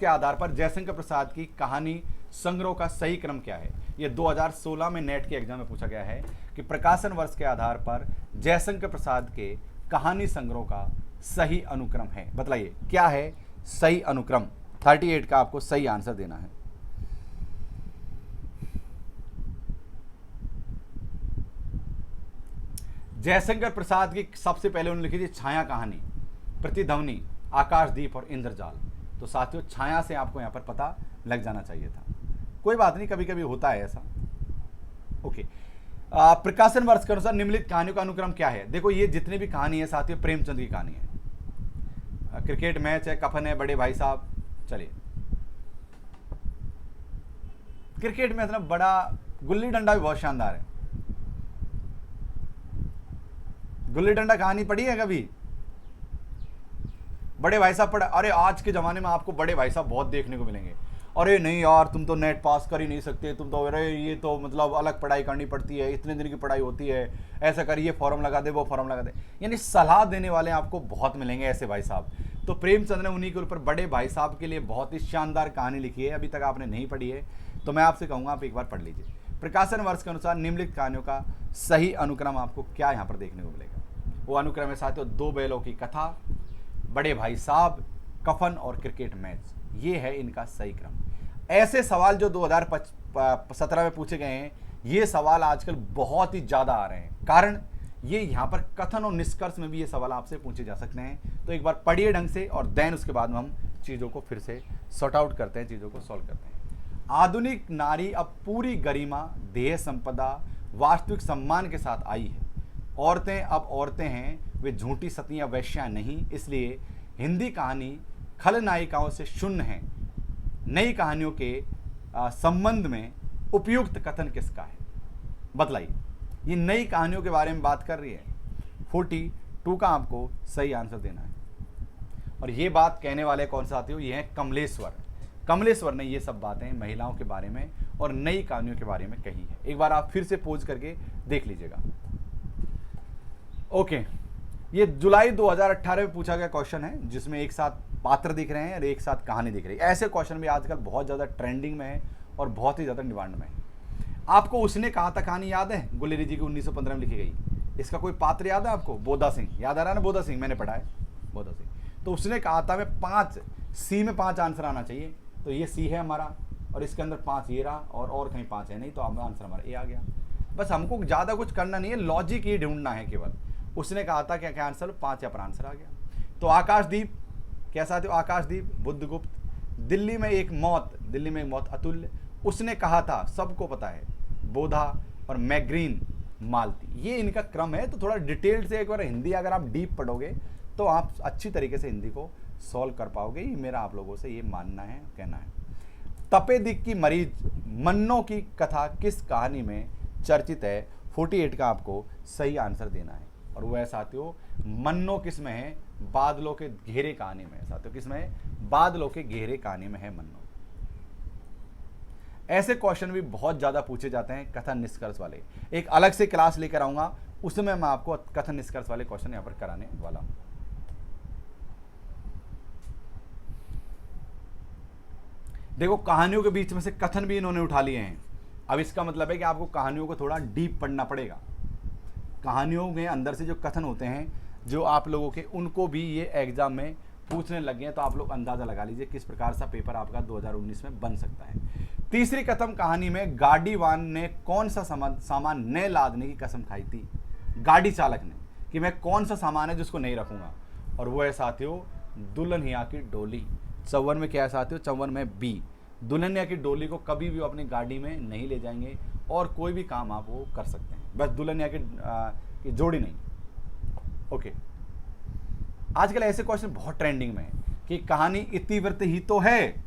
आधार पर जयशंकर प्रसाद की कहानी संग्रह का सही क्रम क्या है? ये 2016 में नेट के एग्जाम में पूछा गया है कि प्रकाशन वर्ष के आधार पर जयशंकर प्रसाद के कहानी संग्रह का सही अनुक्रम है। बतलाइए क्या है सही अनुक्रम। 38 का आपको सही आंसर देना है। जयशंकर प्रसाद की सबसे पहले उन्होंने लिखी थी छाया कहानी, प्रतिध्वनि, आकाशदीप और इंद्रजाल। तो साथियों छाया से आपको यहां पर पता लग जाना चाहिए था। कोई बात नहीं, कभी कभी होता है ऐसा। ओके, प्रकाशन वर्ष के अनुसार निम्नलिखित कहानियों का अनुक्रम क्या है। देखो ये जितनी भी कहानी है साथियों प्रेमचंद की कहानी है। क्रिकेट मैच है, कफन है, बड़े भाई साहब। चलिए क्रिकेट मैच ना बड़ा, गुल्ली डंडा भी बहुत शानदार है। गुल्ली डंडा कहानी पढ़ी है कभी? बड़े भाई साहब पढ़ा? अरे आज के ज़माने में आपको बड़े भाई साहब बहुत देखने को मिलेंगे। अरे नहीं यार तुम तो नेट पास कर ही नहीं सकते, तुम तो, अरे ये तो मतलब अलग पढ़ाई करनी पड़ती है, इतने दिन की पढ़ाई होती है, ऐसा कर, ये फॉर्म लगा दे, वो फॉर्म लगा दे। यानी सलाह देने वाले आपको बहुत मिलेंगे ऐसे भाई साहब। तो प्रेमचंद ने उन्हीं के ऊपर बड़े भाई साहब के लिए बहुत ही शानदार कहानी लिखी है। अभी तक आपने नहीं पढ़ी है तो मैं आपसे कहूँगा आप एक बार पढ़ लीजिए। प्रकाशन वर्ष के अनुसार निम्नलिखित कहानियों का सही अनुक्रम आपको क्या यहाँ पर देखने को मिलेगा। वो अनुक्रम है साथियों दो बैलों की कथा, बड़े भाई साहब, कफन और क्रिकेट मैच। ये है इनका सही क्रम। ऐसे सवाल जो 2017 में पूछे गए हैं, ये सवाल आजकल बहुत ही ज़्यादा आ रहे हैं। कारण ये यहाँ पर कथन और निष्कर्ष में भी ये सवाल आपसे पूछे जा सकते हैं। तो एक बार पढ़िए ढंग से और देन उसके बाद में हम चीज़ों को फिर से सॉर्ट आउट करते हैं, चीज़ों को सॉल्व करते हैं। आधुनिक नारी अब पूरी गरिमा, देह संपदा, वास्तविक सम्मान के साथ आई है। औरतें अब औरतें हैं, वे झूठी सतियाँ वैश्या नहीं। इसलिए हिंदी कहानी खलनायिकाओं से शून्य है। नई कहानियों के संबंध में उपयुक्त कथन किसका है? बतलाइए। ये नई कहानियों के बारे में बात कर रही है। 42 का आपको सही आंसर देना है। और ये बात कहने वाले कौन साथी हो? ये हैं कमलेश्वर। कमलेश्वर ने ये सब बातें महिलाओं के बारे में और नई कहानियों के बारे में कही है। एक बार आप फिर से पोज करके देख लीजिएगा। ओके, ये जुलाई 2018 में पूछा गया क्वेश्चन है, जिसमें एक साथ पात्र दिख रहे हैं और एक साथ कहानी दिख रही है। ऐसे क्वेश्चन भी आजकल बहुत ज़्यादा ट्रेंडिंग में है और बहुत ही ज़्यादा डिमांड में है। आपको उसने कहा था कहानी याद है? गुलेरी जी की 1915 में लिखी गई। इसका कोई पात्र याद है आपको? बोधा सिंह याद आ रहा है ना? बोधा सिंह मैंने पढ़ा है, बोधा सिंह। तो उसने कहा था मैं 5 सी में 5 आंसर आना चाहिए। तो ये सी है हमारा और इसके अंदर 5 ये रहा और कहीं 5 है नहीं, तो आंसर हमारा ए आ गया। बस हमको ज़्यादा कुछ करना नहीं है, लॉजिक ये ढूंढना है केवल। उसने कहा था क्या क्या आंसर? 5 या पर आंसर आ गया। तो आकाशदीप कैसा थे? आकाशदीप बुद्धगुप्त। दिल्ली में एक मौत अतुल्य। उसने कहा था सबको पता है, बोधा और मैग्रीन मालती। ये इनका क्रम है। तो थोड़ा डिटेल्ड से एक बार हिंदी अगर आप डीप पढ़ोगे तो आप अच्छी तरीके से हिंदी को सॉल्व कर पाओगे। ये मेरा आप लोगों से ये मानना है, कहना है। तपे दिक की मरीज मन्नो की कथा किस कहानी में चर्चित है? 48 का आपको सही आंसर देना है। और वह साथियों मन्नो किस में है? बादलों के घेरे कहानी में है साथियों। किस में है? बादलों के घेरे कहानी में है मन्नो। ऐसे क्वेश्चन भी बहुत ज्यादा पूछे जाते हैं कथन निष्कर्ष वाले। एक अलग से क्लास लेकर आऊंगा, उसमें मैं आपको कथन निष्कर्ष वाले क्वेश्चन यहां पर कराने वाला हूं। देखो कहानियों के बीच में से कथन भी इन्होंने उठा लिए हैं। अब इसका मतलब है कि आपको कहानियों को थोड़ा डीप पढ़ना पड़ेगा। कहानियों में अंदर से जो कथन होते हैं जो आप लोगों के, उनको भी ये एग्जाम में पूछने लग गए हैं। तो आप लोग अंदाजा लगा लीजिए किस प्रकार सा पेपर आपका 2019 में बन सकता है। तीसरी कथन कहानी में गाड़ीवान ने कौन सा सामान न लादने की कसम खाई थी? गाड़ी चालक ने, कि मैं कौन सा सामान है जिसको नहीं रखूंगा। और वो है साथियों दुल्हनिया की डोली। 54 में क्या है साथियों? 54 में बी। दुल्हनिया की डोली को कभी भी अपनी गाड़ी में नहीं ले जाएंगे और कोई भी काम आप वो कर सकते हैं, बस दुल्हनिया की जोड़ी नहीं। ओके, आजकल ऐसे क्वेश्चन बहुत ट्रेंडिंग में है कि कहानी इतिवृत्त ही तो है,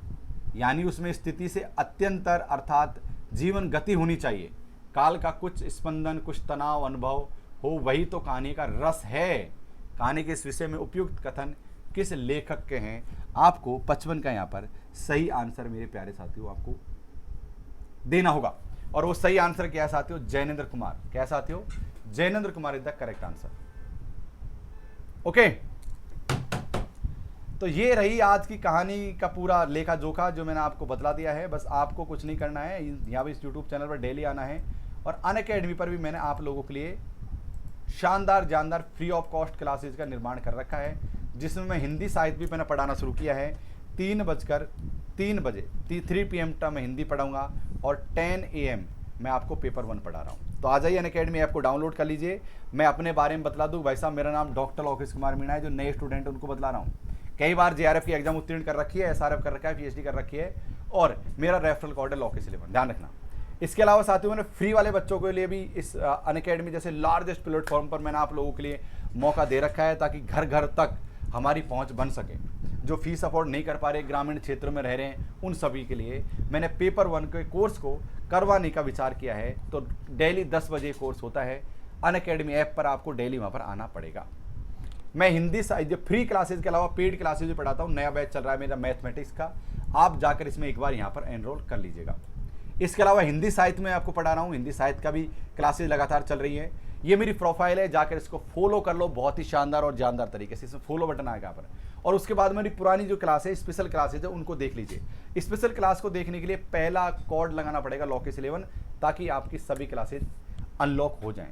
यानी उसमें स्थिति से अत्यंतर अर्थात जीवन गति होनी चाहिए। काल का कुछ स्पंदन, कुछ तनाव अनुभव हो, वही तो कहानी का रस है। कहानी के इस विषय में उपयुक्त कथन किस लेखक के हैं? आपको 55 का यहाँ पर सही आंसर मेरे प्यारे साथियों आपको देना होगा। और वो सही आंसर क्या है साथियों? जैनेंद्र कुमार। क्या साथियों? Jainendra Kumar is the correct answer. Okay, तो ये रही आज की कहानी का पूरा लेखा जोखा जो मैंने आपको बतला दिया है। बस आपको कुछ नहीं करना है, यहाँ भी इस यूट्यूब चैनल पर डेली आना है, और अनअकैडमी पर भी मैंने आप लोगों के लिए शानदार जानदार फ्री ऑफ कॉस्ट क्लासेज का निर्माण कर रखा है, जिसमें मैं हिंदी साहित्य भी मैंने पढ़ाना शुरू किया है। 3 बजे 3 PM तक मैं हिंदी पढ़ाऊँगा, और 10 AM मैं आपको पेपर 1 पढ़ा रहा हूँ। तो आ जाइए अनअकैडमी ऐप को डाउनलोड कर लीजिए। मैं अपने बारे में बतला दूँ, भाई साहब मेरा नाम डॉक्टर लोकेश कुमार मीणा है। जो नए स्टूडेंट हैं उनको बतला रहा हूँ, कई बार JRF की एग्जाम उत्तीर्ण कर रखी है, SRF कर रखा है, PhD कर रखी है, और मेरा रेफरल कोड है लोकेश 11, ध्यान रखना। इसके अलावा साथियों मैंने फ्री वाले बच्चों के लिए भी इस अनअकैडमी जैसे लार्जेस्ट प्लेटफॉर्म पर मैंने आप लोगों के लिए मौका दे रखा है, ताकि घर घर तक हमारी पहुंच बन सके। जो फीस अफोर्ड नहीं कर पा रहे, ग्रामीण क्षेत्रों में रह रहे हैं, उन सभी के लिए मैंने पेपर 1 के कोर्स को करवाने का विचार किया है। तो डेली 10 बजे कोर्स होता है अनअकैडमी ऐप पर, आपको डेली वहाँ पर आना पड़ेगा। मैं हिंदी साहित्य फ्री क्लासेज के अलावा पेड क्लासेज भी पढ़ाता हूँ। नया बैच चल रहा है मेरा मैथमेटिक्स का, आप जाकर इसमें एक बार यहाँ पर एनरोल कर लीजिएगा। इसके अलावा हिंदी साहित्य में आपको पढ़ा रहा हूँ, हिंदी साहित्य का भी क्लासेज लगातार चल रही है। ये मेरी प्रोफाइल है, जाकर इसको फॉलो कर लो, बहुत ही शानदार और जानदार तरीके से। इसमें फॉलो बटन आएगा यहाँ पर, और उसके बाद मेरी पुरानी जो क्लास है, स्पेशल क्लासेज है, उनको देख लीजिए। स्पेशल क्लास को देखने के लिए पहला कोड लगाना पड़ेगा लोकेश 11, ताकि आपकी सभी क्लासेज अनलॉक हो जाएं।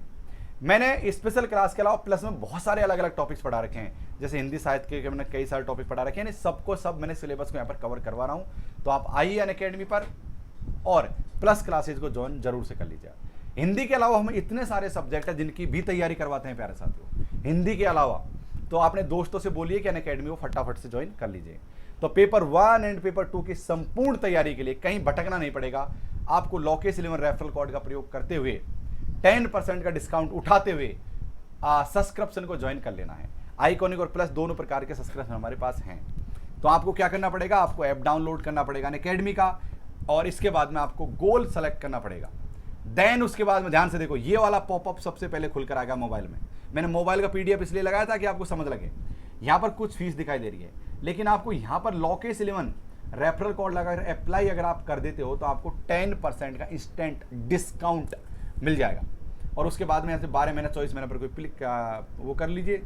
मैंने स्पेशल क्लास के अलावा प्लस में बहुत सारे अलग अलग टॉपिक्स पढ़ा रखे हैं, जैसे हिंदी साहित्य के मैंने कई सारे टॉपिक पढ़ा रखे हैं। सबको सब मैंने सिलेबस को यहाँ पर कवर करवा रहा हूँ। तो आप आइए अनअकैडमी पर और प्लस क्लासेज को ज्वाइन जरूर से कर लीजिए। हिंदी के अलावा हम इतने सारे सब्जेक्ट हैं जिनकी भी तैयारी करवाते हैं प्यारे साथियों। हिंदी के अलावा तो आपने दोस्तों से बोलिए कि अनअकैडमी को फटाफट से ज्वाइन कर लीजिए। तो पेपर 1 एंड पेपर 2 की संपूर्ण तैयारी के लिए कहीं भटकना नहीं पड़ेगा। आपको लोकेश 11 रेफरल कोड का प्रयोग करते हुए 10% का डिस्काउंट उठाते हुए सब्सक्रिप्शन को ज्वाइन कर लेना है। आइकॉनिक और प्लस दोनों प्रकार के सब्सक्रिप्शन हमारे पास हैं। तो आपको क्या करना पड़ेगा, आपको ऐप डाउनलोड करना पड़ेगा अनअकैडमी का, और इसके बाद में आपको गोल सेलेक्ट करना पड़ेगा। देन उसके बाद में ध्यान से देखो, ये वाला पॉपअप सबसे पहले खुल कर आएगा मोबाइल में। मैंने मोबाइल का PDF इसलिए लगाया था कि आपको समझ लगे। यहाँ पर कुछ फीस दिखाई दे रही है, लेकिन आपको यहाँ पर लोकेश 11 रेफरल कोड लगाकर अप्लाई अगर आप कर देते हो तो आपको 10% का इंस्टेंट डिस्काउंट मिल जाएगा। और उसके बाद में यहाँ से 12 महीना 24 महीने पर कोई क्लिक वो कर लीजिए,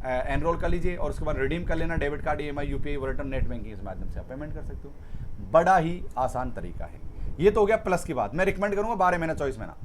एनरोल कर लीजिए, और उसके बाद रिडीम कर लेना। Debit card, EMI, UPI, wallet, net banking के माध्यम से आप पेमेंट कर सकते हो। बड़ा ही आसान तरीका है। ये तो हो गया प्लस की बात। मैं रिकमेंड करूंगा 12 महीना 24 महीना।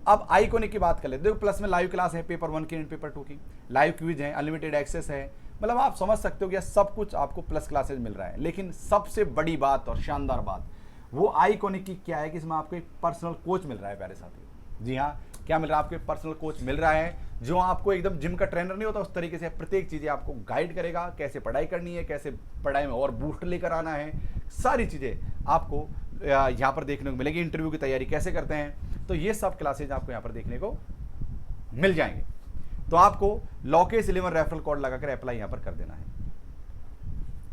अब आइकॉनिक की बात कर लेते। देखो प्लस में लाइव क्लास है, पेपर 1 की एंड पेपर 2 की, लाइव क्विज है, अनलिमिटेड एक्सेस है। मतलब आप समझ सकते हो कि सब कुछ आपको प्लस क्लासेज मिल रहा है। लेकिन सबसे बड़ी बात और शानदार बात वो आइकॉनिक की क्या है कि इसमें आपको एक पर्सनल कोच मिल रहा है प्यारे साथियों। जी हाँ, क्या मिल रहा है, आपको एक पर्सनल कोच मिल रहा है, जो आपको एकदम जिम का ट्रेनर नहीं होता उस तरीके से प्रत्येक चीज़ें आपको गाइड करेगा। कैसे पढ़ाई करनी है, कैसे पढ़ाई में और बूस्ट लेकर आना है, सारी चीज़ें आपको यहाँ पर देखने को मिलेगी। इंटरव्यू की तैयारी कैसे करते हैं, तो ये सब क्लासेज आपको यहाँ पर देखने को मिल जाएंगे। तो आपको लोकेश 11 रेफरल कोड लगाकर अप्लाई यहाँ पर कर देना है।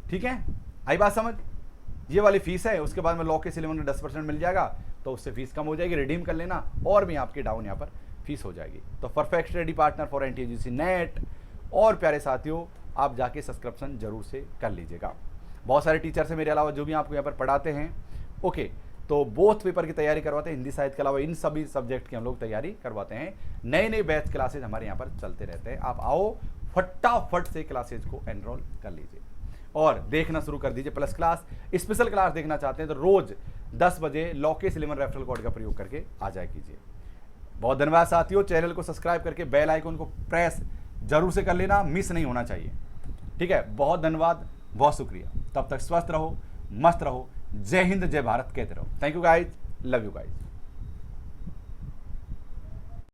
ठीक है, आई बात समझ। ये वाली फीस है, उसके बाद में लोकेश 11 में 10% मिल जाएगा, तो उससे फीस कम हो जाएगी। रिडीम कर लेना और भी आपकी डाउन यहाँ पर फीस हो जाएगी। तो perfect study partner for NTUGC net. और प्यारे साथियों, आप जाके सब्सक्रिप्शन जरूर से कर लीजिएगा। बहुत सारे टीचर्स हैं मेरे अलावा जो भी आपको यहाँ पर पढ़ाते हैं। ओके, तो बोथ पेपर की तैयारी करवाते हैं, हिंदी साहित्य के अलावा इन सभी सब्जेक्ट की हम लोग तैयारी करवाते हैं। नए नए बैच क्लासेज हमारे यहाँ पर चलते रहते हैं। आप आओ, फटाफट से क्लासेज को एनरोल कर लीजिए और देखना शुरू कर दीजिए। प्लस क्लास, स्पेशल क्लास देखना चाहते हैं तो रोज 10 बजे लोकेश 11 रेफरल कोड का प्रयोग करके आ जाए कीजिए। बहुत धन्यवाद साथियों। चैनल को सब्सक्राइब करके बेल आइकन को प्रेस जरूर से कर लेना, मिस नहीं होना चाहिए। ठीक है, बहुत धन्यवाद, बहुत शुक्रिया। तब तक स्वस्थ रहो, मस्त रहो, जय हिंद, जय भारत कहते रहो। Thank you guys, love you guys.